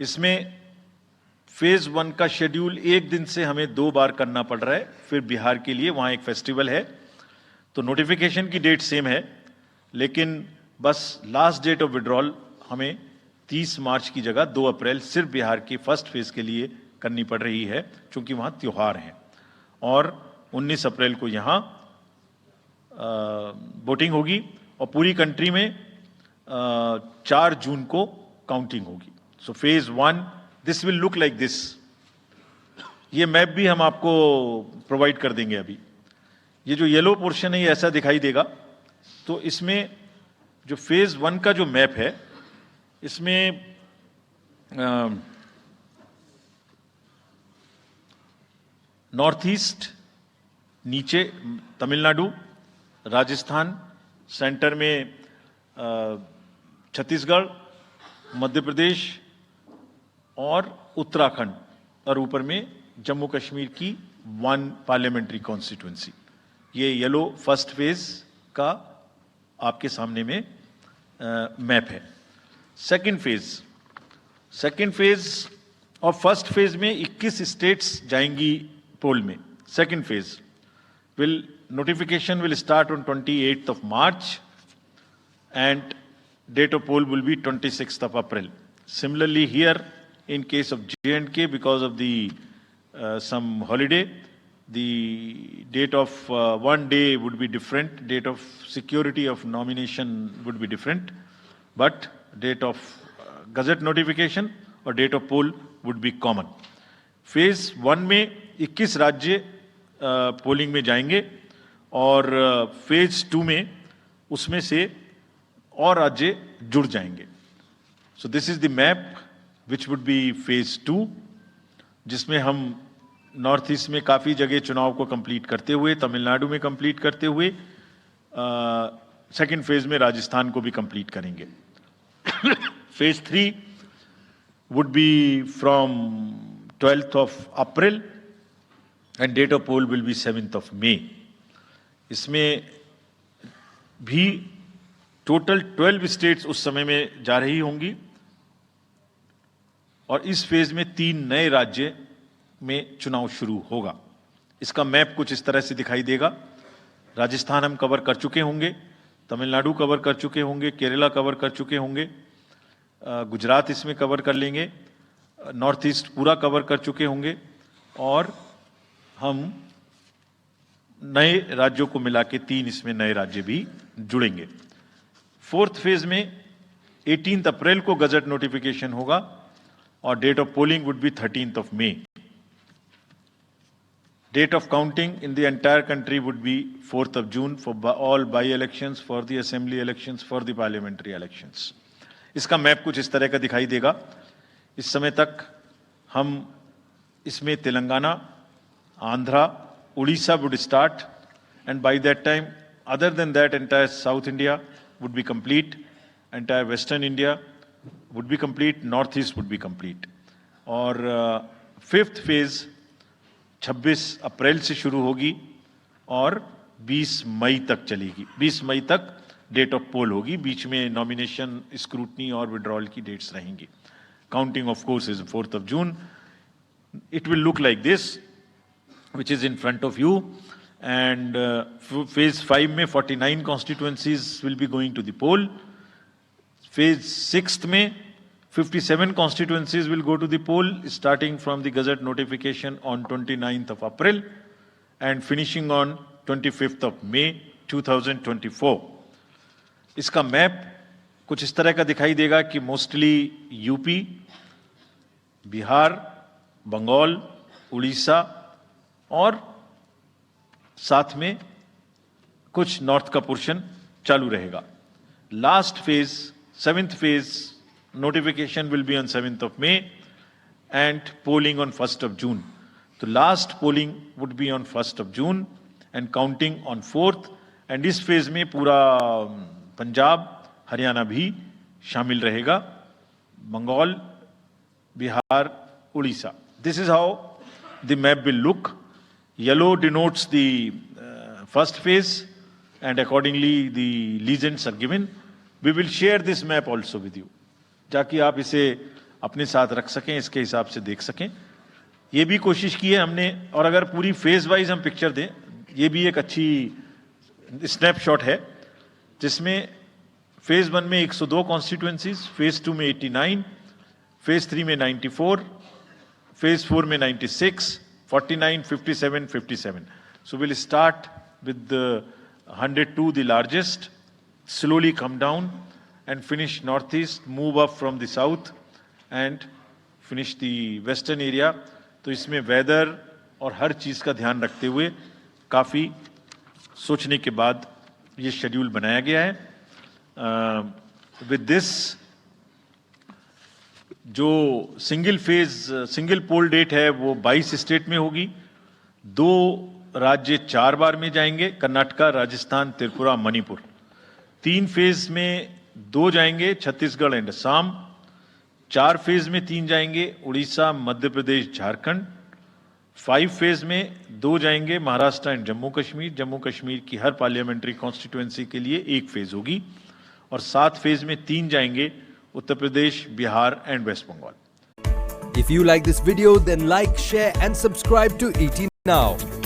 इसमें फेज 1 का शेड्यूल एक दिन से हमें 2 बार करना पड़ रहा है, फिर बिहार के लिए वहाँ एक फेस्टिवल है, तो नोटिफिकेशन की डेट सेम है, लेकिन बस लास्ट डेट ऑफ विड्रॉल हमें 30 मार्च की जगह 2 अप्रैल सिर्फ बिहार की फर्स्ट फेज के लिए करनी पड़ रही है, क्योंकि वहाँ त्यौहार हैं। और 19 अप्रैल को यहाँ वोटिंग होगी और पूरी कंट्री में 4 जून को काउंटिंग होगी। So phase 1 this will look like this. ये मैप भी हम आपको प्रोवाइड कर देंगे। अभी ये जो येलो पोर्शन है ये ऐसा दिखाई देगा। तो इसमें जो फेज 1 का जो मैप है, इसमें नॉर्थ ईस्ट नीचे तमिलनाडु, राजस्थान, सेंटर में छत्तीसगढ़, मध्य प्रदेश और उत्तराखंड, और ऊपर में जम्मू कश्मीर की 1 पार्लियामेंट्री कॉन्स्टिट्यूंसी। ये येलो फर्स्ट फेज का आपके सामने में मैप है। सेकंड फेज और फर्स्ट फेज में 21 स्टेट्स जाएंगी पोल में। Second phase notification will start on 28th of March and date of poll will be 26th of April. Similarly here in case of J&K, because of the some holiday, the date of one day would be different, date of security of nomination would be different, but date of gazette notification और date of poll would be common. Phase 1 में 21 राज्य polling में जाएंगे और phase 2 में उसमें से और राज्य जुड़ जाएंगे। So this is the map which would be phase 2, जिसमें हम नॉर्थ ईस्ट में काफ़ी जगह चुनाव को कंप्लीट करते हुए, तमिलनाडु में कंप्लीट करते हुए, सेकंड फेज में राजस्थान को भी कंप्लीट करेंगे। Phase 3 would be from 12th of April and date of poll will be 7th of May. इसमें भी टोटल 12 स्टेट्स उस समय में जा रही होंगी और इस फेज में 3 नए राज्य में चुनाव शुरू होगा। इसका मैप कुछ इस तरह से दिखाई देगा। राजस्थान हम कवर कर चुके होंगे, तमिलनाडु कवर कर चुके होंगे, केरला कवर कर चुके होंगे, गुजरात इसमें कवर कर लेंगे, नॉर्थ ईस्ट पूरा कवर कर चुके होंगे और हम नए राज्यों को मिला के 3 इसमें नए राज्य भी जुड़ेंगे। फोर्थ फेज में 18 अप्रैल को गजट नोटिफिकेशन होगा और date of polling would be 13th of May. Date of counting in the entire country would be 4th of June for all by-elections, for the assembly elections, for the parliamentary elections. इसका map कुछ इस तरह का दिखाई देगा। इस समय तक हम इसमें Telangana, Andhra, Odisha would start, and by that time, other than that, entire South India would be complete, entire Western India would be complete, Northeast would be complete. और फिफ्थ फेज 26 अप्रैल से शुरू होगी और 20 मई तक चलेगी। 20 मई तक डेट ऑफ पोल होगी, बीच में नॉमिनेशन, स्क्रूटनी और विड्रॉल की डेट्स रहेंगी। Counting of course is 4th of June. It will look like this, which is in front of you, and phase 5 में 49 constituencies will be going to the poll. Phase 6 में 57 constituencies will go to the poll, starting from the gazette notification on 29th of April and finishing on 25th of May 2024. इसका map कुछ इस तरह का दिखाई देगा कि मोस्टली यूपी, बिहार, बंगाल, उड़ीसा और साथ में कुछ नॉर्थ का पोर्शन चालू रहेगा। Last phase, 7th phase, notification will be on 7th of May and polling on 1st of June. तो last polling would be on 1st of June and counting on 4th, and इस phase में पूरा पंजाब, हरियाणा भी शामिल रहेगा, Bengal, Bihar, Orissa. This is how the map will look. Yellow denotes the first phase and accordingly the legends are given. We will share this map also with you, ताकि आप इसे अपने साथ रख सकें, इसके हिसाब से देख सकें। ये भी कोशिश की है हमने, और अगर पूरी फेज वाइज हम पिक्चर दें, ये भी एक अच्छी स्नैपशॉट है, जिसमें फेज 1 में 102 कॉन्स्टिट्यूएंसीज, फेज 2 में 89, फेज 3 में 94, फेज 4 में 96, 49, 57, 57. So we'll start with the 102, the largest, slowly come down and finish northeast, move up from the south and finish the western area. तो इसमें वेदर और हर चीज़ का ध्यान रखते हुए काफ़ी सोचने के बाद ये शेड्यूल बनाया गया है। विद दिस जो सिंगल पोल डेट है वो 22 स्टेट में होगी। 2 राज्य 4 बार में जाएंगे, कर्नाटका, राजस्थान, त्रिपुरा, मणिपुर। 3 फेज में 2 जाएंगे, छत्तीसगढ़ एंड असम। 4 फेज में 3 जाएंगे, उड़ीसा, मध्य प्रदेश, झारखंड। 5 फेज में 2 जाएंगे, महाराष्ट्र एंड जम्मू कश्मीर। जम्मू कश्मीर की हर पार्लियामेंट्री कॉन्स्टिट्यूएंसी के लिए 1 फेज होगी। और 7 फेज में 3 जाएंगे, Uttar Pradesh, Bihar and West Bengal. If you like this video, then like, share and subscribe to ET Now.